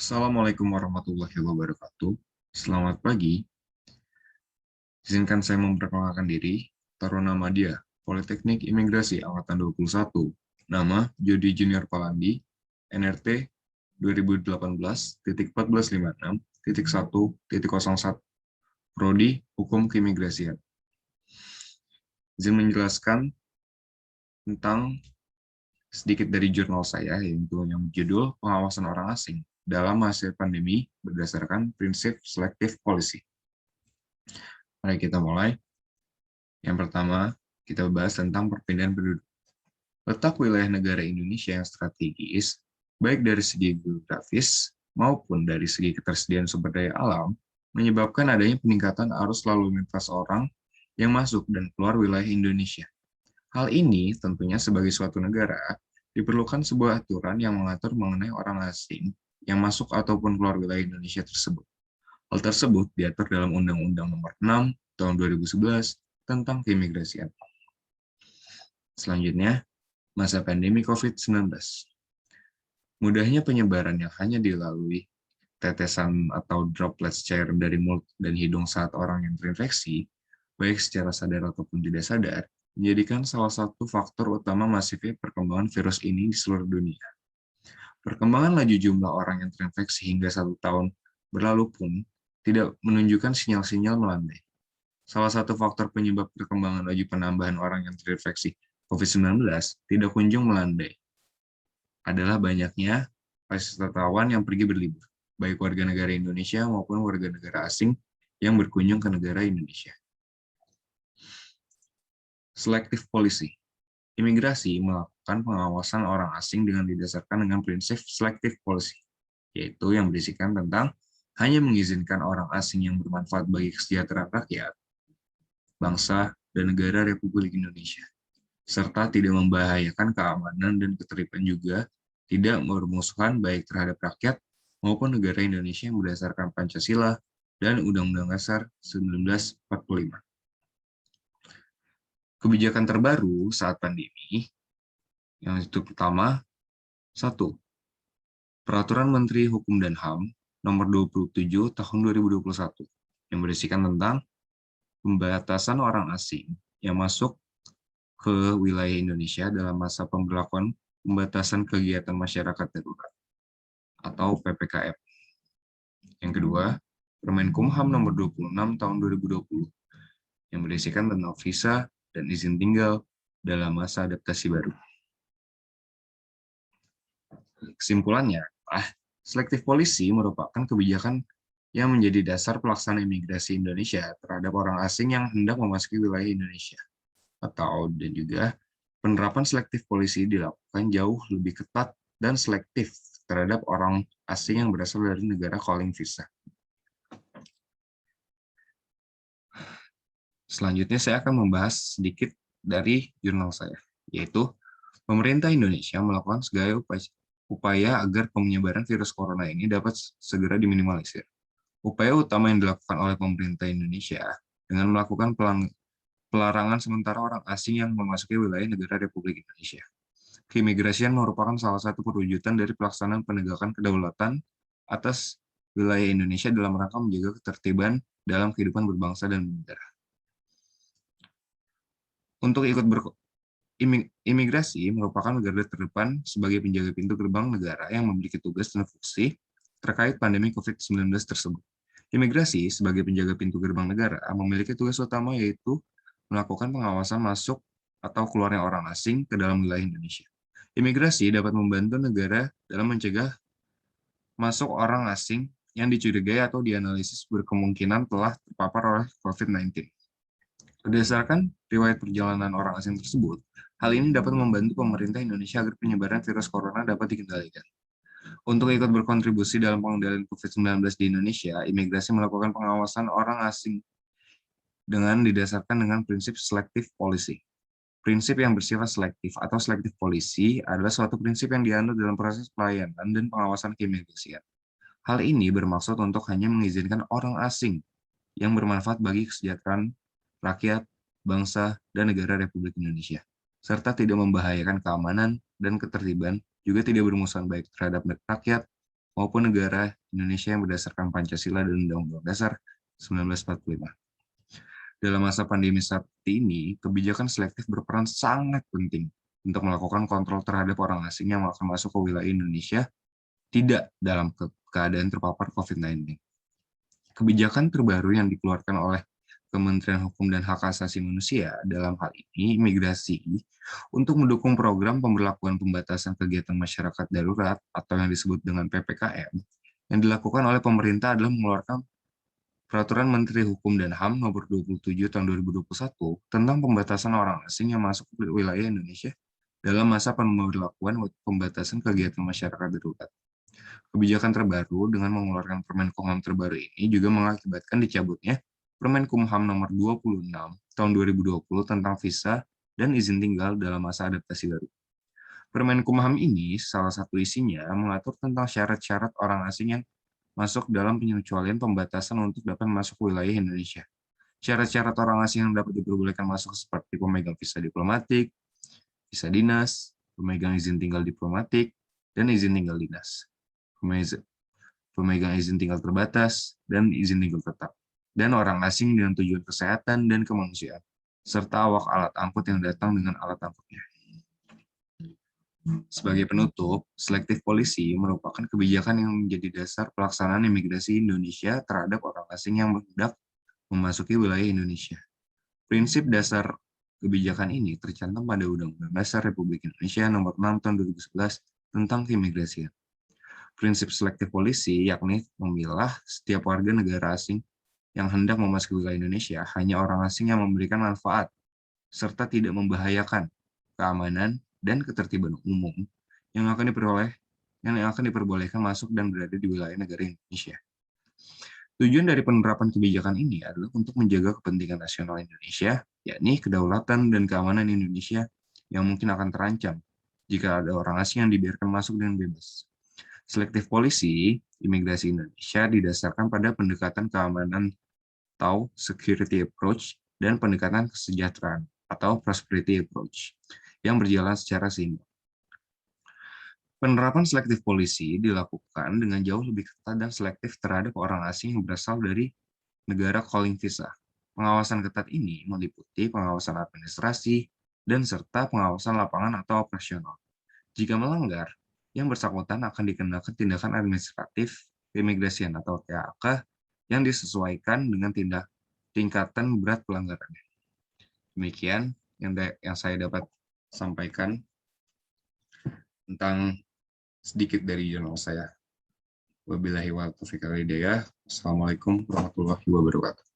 Assalamualaikum warahmatullahi wabarakatuh. Selamat pagi. Izinkan saya memperkenalkan diri. Taruna Madya, Politeknik Imigrasi Angkatan 21. Nama Jody Junior Palandi, NRT 2018.1456.1.01. Prodi Hukum Keimigrasian. Izin menjelaskan tentang sedikit dari jurnal saya, yaitu yang berjudul Pengawasan Orang Asing dalam masa pandemi berdasarkan prinsip selective policy. Mari kita mulai. Yang pertama, kita bahas tentang perpindahan penduduk. Letak wilayah negara Indonesia yang strategis, baik dari segi geografis maupun dari segi ketersediaan sumber daya alam, menyebabkan adanya peningkatan arus lalu lintas orang yang masuk dan keluar wilayah Indonesia. Hal ini tentunya sebagai suatu negara, diperlukan sebuah aturan yang mengatur mengenai orang asing yang masuk ataupun keluar wilayah Indonesia tersebut. Hal tersebut diatur dalam Undang-Undang Nomor 6 Tahun 2011 tentang keimigrasian. Selanjutnya, masa pandemi COVID-19. Mudahnya penyebaran yang hanya dilalui tetesan atau droplets cairan dari mulut dan hidung saat orang yang terinfeksi, baik secara sadar ataupun tidak sadar, menjadikan salah satu faktor utama masifnya perkembangan virus ini di seluruh dunia. Perkembangan laju jumlah orang yang terinfeksi hingga 1 tahun berlalu pun tidak menunjukkan sinyal-sinyal melandai. Salah satu faktor penyebab perkembangan laju penambahan orang yang terinfeksi COVID-19 tidak kunjung melandai adalah banyaknya wisatawan yang pergi berlibur, baik warga negara Indonesia maupun warga negara asing yang berkunjung ke negara Indonesia. Selective policy. Imigrasi melakukan pengawasan orang asing dengan didasarkan dengan prinsip selective policy, yaitu yang berisikan tentang hanya mengizinkan orang asing yang bermanfaat bagi kesejahteraan rakyat, bangsa, dan negara Republik Indonesia, serta tidak membahayakan keamanan dan ketertiban juga tidak bermusuhan baik terhadap rakyat maupun negara Indonesia yang berdasarkan Pancasila dan Undang-Undang Dasar 1945. Kebijakan terbaru saat pandemi, yang itu pertama, 1. Peraturan Menteri Hukum dan HAM Nomor 27 Tahun 2021 yang berisikan tentang pembatasan orang asing yang masuk ke wilayah Indonesia dalam masa pemberlakuan pembatasan kegiatan masyarakat darurat atau PPKM. Yang kedua, Permenkumham Nomor 26 Tahun 2020 yang berisikan tentang visa dan izin tinggal dalam masa adaptasi baru. Kesimpulannya, selective policy merupakan kebijakan yang menjadi dasar pelaksanaan imigrasi Indonesia terhadap orang asing yang hendak memasuki wilayah Indonesia. Dan juga penerapan selective policy dilakukan jauh lebih ketat dan selektif terhadap orang asing yang berasal dari negara calling visa. Selanjutnya saya akan membahas sedikit dari jurnal saya, yaitu pemerintah Indonesia melakukan segala upaya agar penyebaran virus corona ini dapat segera diminimalisir. Upaya utama yang dilakukan oleh pemerintah Indonesia dengan melakukan pelarangan sementara orang asing yang memasuki wilayah negara Republik Indonesia. Keimigrasian merupakan salah satu perwujudan dari pelaksanaan penegakan kedaulatan atas wilayah Indonesia dalam rangka menjaga ketertiban dalam kehidupan berbangsa dan bernegara. Untuk ikut imigrasi merupakan garda terdepan sebagai penjaga pintu gerbang negara yang memiliki tugas dan fungsi terkait pandemi COVID-19 tersebut. Imigrasi sebagai penjaga pintu gerbang negara memiliki tugas utama yaitu melakukan pengawasan masuk atau keluarnya orang asing ke dalam wilayah Indonesia. Imigrasi dapat membantu negara dalam mencegah masuk orang asing yang dicurigai atau dianalisis berkemungkinan telah terpapar oleh COVID-19. Berdasarkan riwayat perjalanan orang asing tersebut, hal ini dapat membantu pemerintah Indonesia agar penyebaran virus corona dapat dikendalikan. Untuk ikut berkontribusi dalam pengendalian COVID-19 di Indonesia, imigrasi melakukan pengawasan orang asing dengan didasarkan dengan prinsip selective policy. Prinsip yang bersifat selektif atau selective policy adalah suatu prinsip yang dianut dalam proses pelayanan dan pengawasan keimigrasian. Hal ini bermaksud untuk hanya mengizinkan orang asing yang bermanfaat bagi kesejahteraan rakyat, bangsa, dan negara Republik Indonesia, serta tidak membahayakan keamanan dan ketertiban, juga tidak bermusuhan baik terhadap rakyat maupun negara Indonesia yang berdasarkan Pancasila dan Undang-Undang Dasar 1945. Dalam masa pandemi seperti ini, kebijakan selektif berperan sangat penting untuk melakukan kontrol terhadap orang asing yang akan masuk ke wilayah Indonesia tidak dalam keadaan terpapar COVID-19. Kebijakan terbaru yang dikeluarkan oleh Kementerian Hukum dan Hak Asasi Manusia dalam hal ini imigrasi untuk mendukung program pemberlakuan pembatasan kegiatan masyarakat darurat atau yang disebut dengan PPKM yang dilakukan oleh pemerintah adalah mengeluarkan Peraturan Menteri Hukum dan HAM Nomor 27 Tahun 2021 tentang pembatasan orang asing yang masuk ke wilayah Indonesia dalam masa pemberlakuan pembatasan kegiatan masyarakat darurat. Kebijakan terbaru dengan mengeluarkan Permenkumham terbaru ini juga mengakibatkan dicabutnya Permenkumham Nomor 26 Tahun 2020 tentang visa dan izin tinggal dalam masa adaptasi baru. Permenkumham ini salah satu isinya mengatur tentang syarat-syarat orang asing yang masuk dalam pengecualian pembatasan untuk dapat masuk ke wilayah Indonesia. Syarat-syarat orang asing yang dapat diperbolehkan masuk seperti pemegang visa diplomatik, visa dinas, pemegang izin tinggal diplomatik, dan izin tinggal dinas. Pemegang izin tinggal terbatas, dan izin tinggal tetap. Dan orang asing dengan tujuan kesehatan dan kemanusiaan, serta awak alat angkut yang datang dengan alat angkutnya. Sebagai penutup, selektif polisi merupakan kebijakan yang menjadi dasar pelaksanaan imigrasi Indonesia terhadap orang asing yang hendak memasuki wilayah Indonesia. Prinsip dasar kebijakan ini tercantum pada Undang-Undang Dasar Republik Indonesia Nomor 6 Tahun 2011 tentang keimigrasian. Prinsip selektif polisi yakni memilah setiap warga negara asing yang hendak memasuki wilayah Indonesia hanya orang asing yang memberikan manfaat serta tidak membahayakan keamanan dan ketertiban umum yang akan diperbolehkan masuk dan berada di wilayah negara Indonesia. Tujuan dari penerapan kebijakan ini adalah untuk menjaga kepentingan nasional Indonesia, yakni kedaulatan dan keamanan Indonesia yang mungkin akan terancam jika ada orang asing yang dibiarkan masuk dengan bebas. Selektif polisi imigrasi Indonesia didasarkan pada pendekatan keamanan atau security approach dan pendekatan kesejahteraan atau prosperity approach yang berjalan secara seimbang. Penerapan selektif polisi dilakukan dengan jauh lebih ketat dan selektif terhadap orang asing yang berasal dari negara calling visa. Pengawasan ketat ini meliputi pengawasan administrasi dan serta pengawasan lapangan atau operasional. Jika melanggar, yang bersangkutan akan dikenakan tindakan administratif keimigrasian atau TAK yang disesuaikan dengan tingkatan berat pelanggarannya. Demikian yang saya dapat sampaikan tentang sedikit dari jurnal saya. Wabillahi wa taufiq wal hidayah. Assalamualaikum warahmatullahi wabarakatuh.